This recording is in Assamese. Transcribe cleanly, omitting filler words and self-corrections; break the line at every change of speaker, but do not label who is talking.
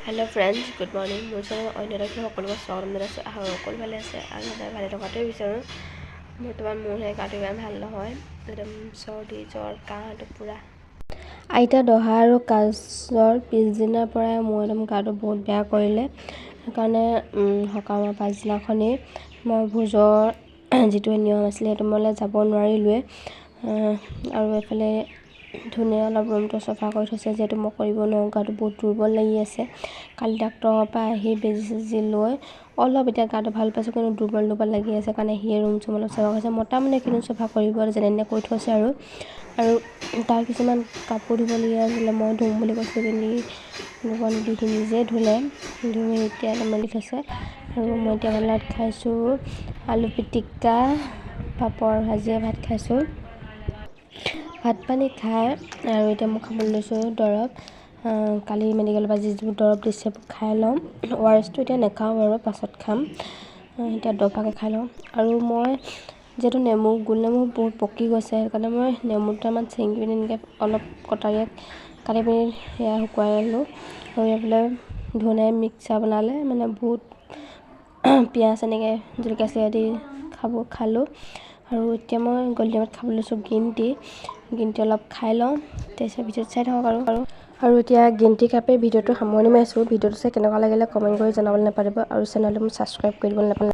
हेलो फ्रेंड्स गुड मर्निंग मोर चेनेल अन्य देखिए সকলোকে স্বাগতম জনাইছোঁ সকলো ভালে আছে আৰু সদায় ভালে থকাটোৱে বিচাৰোঁ বৰ্তমান মোৰ গাটো ইমান ভাল নহয় একদম চৰ্দি জ্বৰ কাহটো পুৰা আইতা দহা আৰু কাজৰ পিছদিনাৰ পৰাই মোৰ একদম গাটো বহুত বেয়া কৰিলে সেইকাৰণে সকামৰ পাছদিনাখনেই মই ভোজৰ যিটো নিয়ম আছিলে সেইটো মলে যাব নোৱাৰিলোৱে আৰু এফালে ধুনীয়া অলপ ৰুমটো চফা কৰি থৈছে যেহেতু মই কৰিব নোৱাৰোঁ গাটো বহুত দুৰ্বল লাগি আছে কালি ডাক্তৰৰ পৰা আহি বেজি লৈ অলপ এতিয়া গাটো ভাল পাইছোঁ কিন্তু দুৰ্বল লাগি আছে কাৰণে সেই ৰুম চুম অলপ চফা কৰিছে মতা মানে কিনো চফা কৰিব যেনে কৰি থৈছে আৰু তাৰ কিছুমান কাপোৰ ধুবলগীয়া আছিলে মই ধুম বুলি কৈছিলোঁ কিন্তু নিজে ধুলে ধুই এতিয়া মেলি থৈছে আৰু মই এতিয়া ভাত খাইছোঁ আলু পিটিকা পাপৰ ভাজিয়ে ভাত খাইছোঁ ভাত পানী খাই আৰু এতিয়া মই খাবলৈ লৈছোঁ দৰৱ কালি মেডিকেলৰ পৰা যিবোৰ দৰৱ দিছে খাই লওঁ ORSটো এতিয়া নাখাওঁ বাৰু পাছত খাম এতিয়া দৰৱকে খাই লওঁ আৰু মই যেহেতু গোল নেমু বহুত পকি গৈছে সেইকাৰণে মই নেমু দুটামান চেঙি পিনি এনেকৈ অলপ কটাৰীয়ে কাটি পিনি সেয়া শুকুৱাই ল'লোঁ আৰু এইফালে ধুনীয়া মিক্সাৰ বনালে মানে বহুত পিঁয়াজ এনেকৈ জলকীয়া চলকীয়া দি খালোঁ আৰু এতিয়া মই গধূলি টাইমত খাবলৈ লৈছোঁ গ্ৰীণ টি অলপ খাই লওঁ তাৰপিছত ভিডিঅ'টো চাই থাকক আৰু এতিয়া গ্ৰীণ টি কাপে ভিডিঅ'টো সামৰণি মাৰিছোঁ ভিডিঅ'টো চাই কেনেকুৱা লাগিলে কমেণ্ট কৰি জনাবলৈ নাপাহৰিব আৰু চেনেলটো মোক ছাবস্ক্ৰাইব কৰি দিব নাপাহৰিব